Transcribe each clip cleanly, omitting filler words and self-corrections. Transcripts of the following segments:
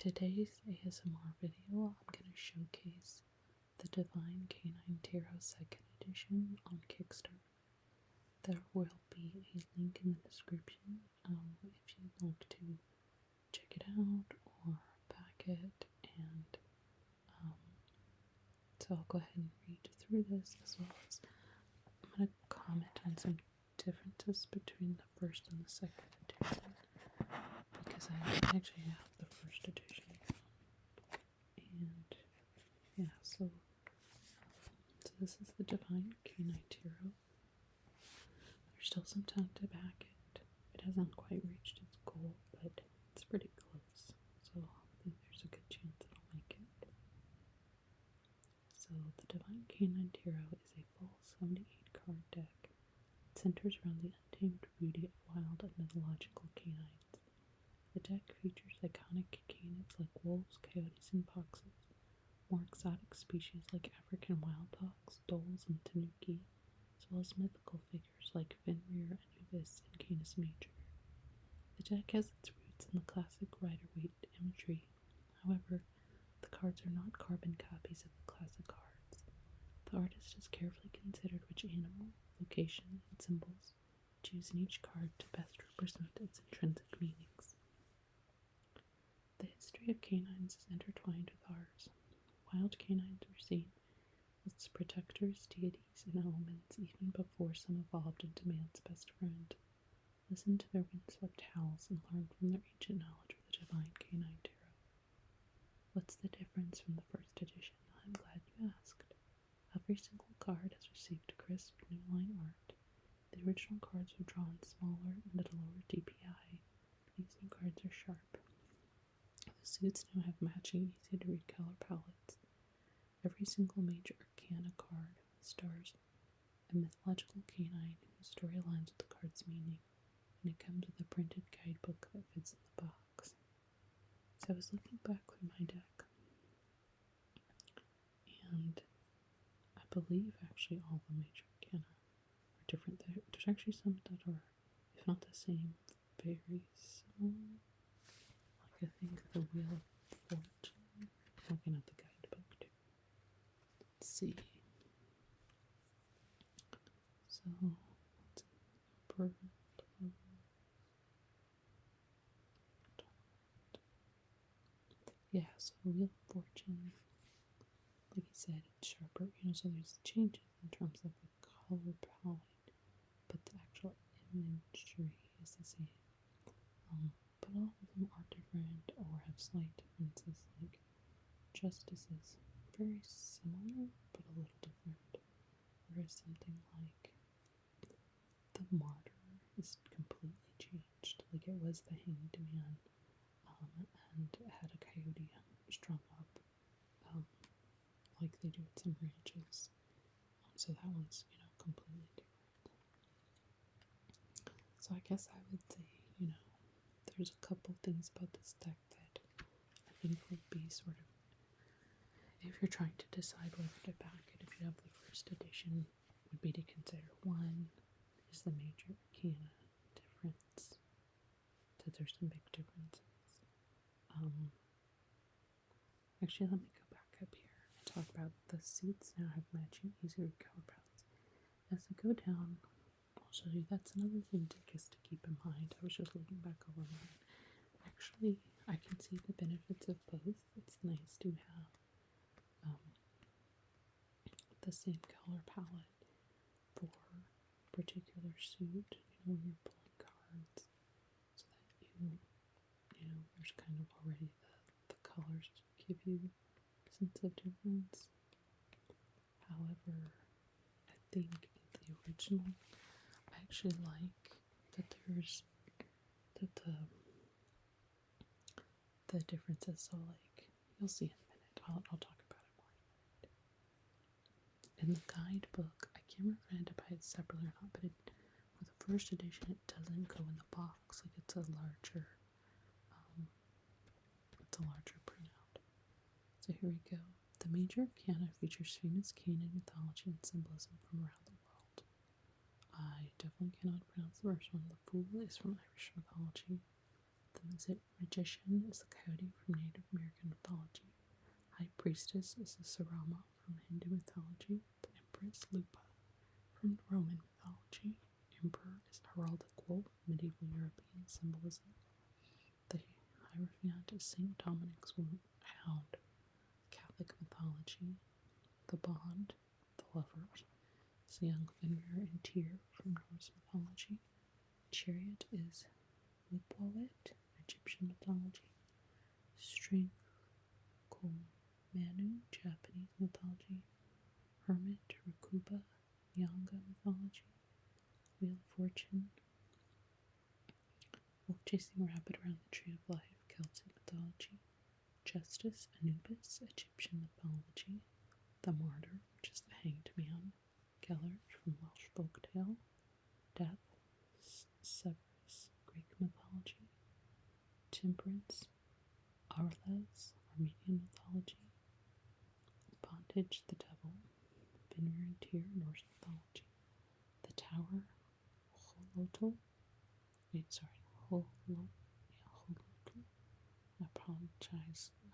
Today's ASMR video, I'm going to showcase the Divine Canine Tarot 2nd Edition on Kickstarter. There will be a link in the description if you'd like to check it out or back it, and so I'll go ahead and read through this, as well as I'm going to comment on some differences between the first and the second edition, because I actually have the first edition. And yeah, so this is the Divine Canine Tarot. There's still some time to back it. It hasn't quite reached its goal, but it's pretty close. So I think there's a good chance it'll make it. So the Divine Canine Tarot is a full 78 card deck. It centers around the untamed beauty of wild and mythological canines. The deck features iconic canids like wolves, coyotes, and foxes, more exotic species like African wild dogs, dholes, and tanuki, as well as mythical figures like Fenrir, Anubis, and Canis Major. The deck has its roots in the classic Rider-Waite imagery. However, the cards are not carbon copies of the classic cards. The artist has carefully considered which animal, location, and symbols to use in each card to best represent its intrinsic meanings. The history of canines is intertwined with ours. Wild canines were seen as protectors, deities, and omens even before some evolved into man's best friend. Listen to their windswept howls and learn from their ancient knowledge of the Divine Canine Tarot. What's the difference from the first edition? I'm glad you asked. Every single card has received crisp new line art. The original cards were drawn smaller and at a lower DPI. These new cards are sharp. The suits now have matching, easy-to-read color palettes. Every single major arcana card stars a mythological canine whose story aligns with the card's meaning, and it comes with a printed guidebook that fits in the box. So I was looking back through my deck, and I believe actually all the major arcana are different. There's actually some that are, if not the same, very similar. Like I think the Wheel of Fortune. I'm looking at the guidebook too. Let's see. So, what's abrupt? Yeah, so Wheel of Fortune, like you said, it's sharper, so there's changes in terms of the color palette, but the actual imagery is the same. But all of them are different or have slight differences, like Justice is very similar, but a little different. Whereas something like the Martyr is completely changed. Like it was the Hanged Man, and it had a coyote strung up, like they do at some ranches. So that one's, completely different. So I guess I would say, there's a couple things about this deck that I think would be sort of, if you're trying to decide whether to back it, if you have the first edition, would be to consider. One is the major arcana difference, that there's some big differences. Actually, let me go back up here and talk about the suits now have matching easier color palettes. As I go down, I'll show you. That's another thing to keep in mind. I was just looking back over mine. Actually, I can see the benefits of both. It's nice to have the same color palette for a particular suit, when you're pulling cards, so that there's kind of already the colors give you a sense of difference. However, I think in the original, I actually like that there's the differences. So like, you'll see in a minute. I'll talk about it more in a minute. In the guidebook, I can't remember if I had to buy it separately or not, but for the first edition, it doesn't go in the box. Like it's a larger printout. So here we go. The major arcana features famous canine mythology and symbolism from around the world. I definitely cannot pronounce the first one. The Fool is from Irish mythology. The magician is the coyote from Native American mythology. High priestess is the Sarama from Hindu mythology. The empress Lupa from Roman mythology. Emperor is a heraldic wolf, medieval European symbolism. The Hierophant is St. Dominic's hound, Catholic mythology. The Bond, the lover, is young Fenrir and Tyr from Norse mythology. Chariot is Lipwawet, Egyptian mythology. Strength, Manu, Japanese mythology. Hermit, Rakuba, Nyanga mythology. Wheel of Fortune, wolf chasing rabbit around the tree of life, Celtic mythology. Justice, Anubis, Egyptian mythology. The Martyr, which is the hanged man, Gellert from Welsh folktale. Death, Severus, Greek mythology. Temperance, Arles, Armenian mythology. Bondage, the devil, Fenrir and Tyr, Norse mythology. The Tower, Holotl, Holotl. I apologize, I'm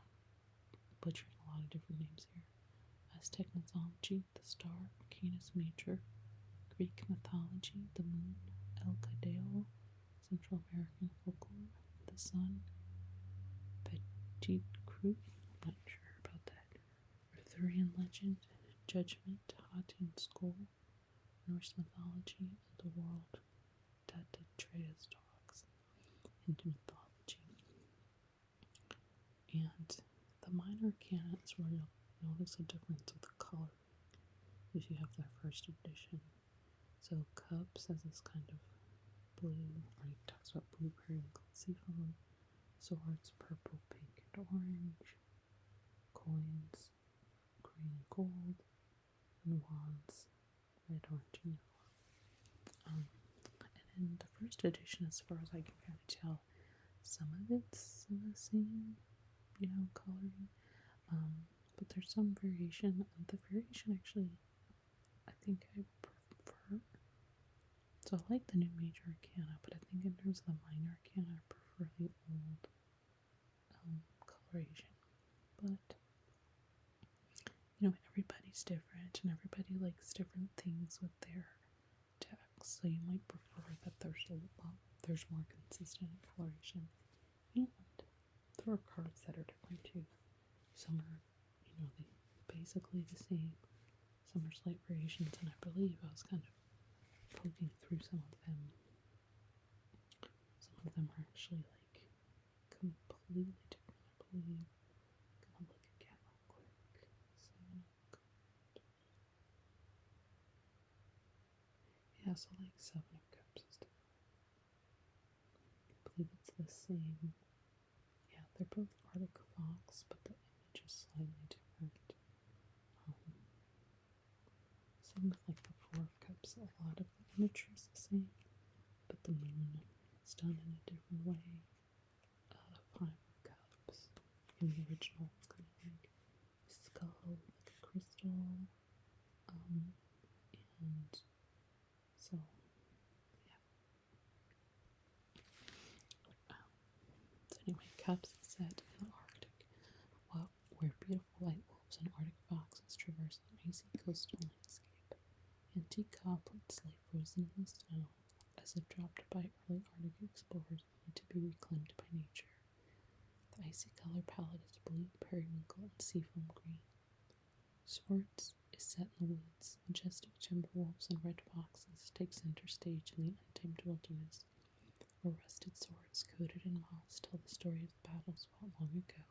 butchering a lot of different names here. Aztec mythology, the star, Canis Major. Greek mythology, the moon, El Cadeo. Central American folklore, the sun, Petit Croup, I'm not sure about that. Arthurian legend, judgment, Haunting skull, Norse mythology, and the world, Datatreya's dogs, Hindu mythology. And the minor arcana is where you'll notice a difference with the color if you have their first edition. So cups has this kind of blue, or he talks about blue, periwinkle, seafoam. Swords, purple, pink, and orange. Coins, green and gold. And wands, red, orange, and yellow. And in the first edition, as far as I can kind of tell, some of it's the same, coloring. But there's some variation. And the variation actually, I think I prefer. So I like the new major arcana, but I think in terms of the minor arcana, I prefer the old coloration. But, everybody's different and everybody likes different things with their decks. So you might prefer that there's more consistent coloration. And there are cards that are different too. Some are, basically the same. Some are slight variations, and I believe I was kind of poking through some of them. Some of them are actually like completely different, I believe. I'm gonna look again real quick. Yeah, so like Seven of Cups is different. I believe it's the same. Yeah, they're both Arctic Fox, but the image is slightly different. Same with like the Four of Cups, a lot of the imagery is the same, but the moon is done in a different way. Five of Cups. In the original, it's kind of like a skull with like a crystal. And so, yeah. So anyway, Cups is set in the Arctic, where beautiful white wolves and Arctic foxes traverse an icy coastal landscape. Antique goblets lay frozen in the snow, as if dropped by early Arctic explorers only to be reclaimed by nature. The icy color palette is blue, periwinkle, and seafoam green. Swords is set in the woods. Majestic timber wolves and red foxes take center stage in the untamed wilderness, where rusted swords coated in moss tell the story of battles fought long ago.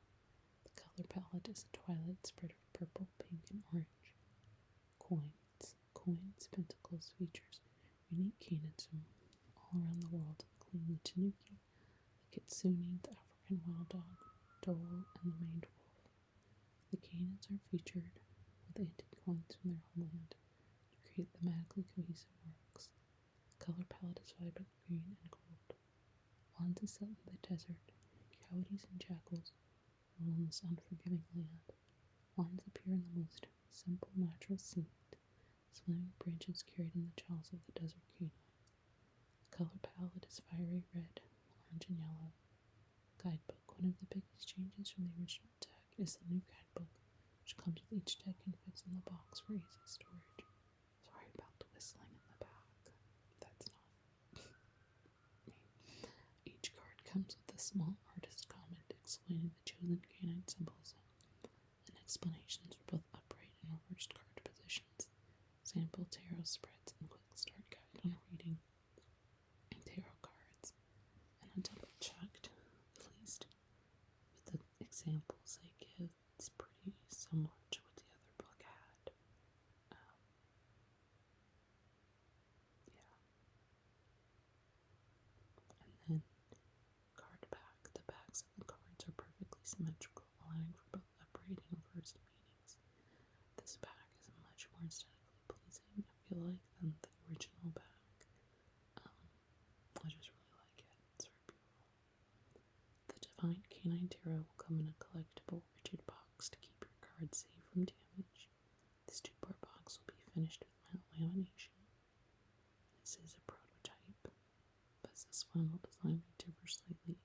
The color palette is a twilight spread of purple, pink, and orange. Coins, pentacles, features unique canids from all around the world, including the tanuki, the kitsune, the African wild dog, dhole, and the maned wolf. The canids are featured with antique coins from their homeland to create thematically cohesive works. The color palette is vibrant green and gold. Wands is set in the desert. Coyotes and jackals rule in this unforgiving land. Wands appear in the most simple natural scene. Swimming branches carried in the jaws of the desert canine. The color palette is fiery red, orange, and yellow. Guidebook. One of the biggest changes from the original deck is the new guidebook, which comes with each deck and fits in the box for easy storage. Sorry about the whistling in the back. That's not me. Each card comes with a small artist comment explaining the chosen canine symbolism and explanations for both upright and reversed card positions, sample tarot spreads, and quick start guide on reading tarot cards. And I double checked, at least with the examples they give, it's pretty similar to what the other book had. Yeah. And then card back. The backs of the cards are perfectly symmetrical, allowing for both upright and reversed meanings. This back is much more aesthetically pleasing, I feel like, than the original back. I just really like it. It's very beautiful. The Divine Canine Tarot will come in a collectible rigid box to keep your cards safe from damage. This 2-part box will be finished with matte lamination. This is a prototype, but this final design may differ slightly.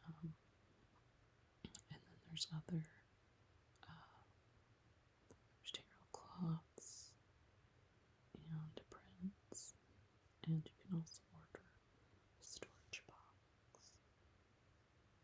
And then there's other there's tarot cloths and prints, and you can also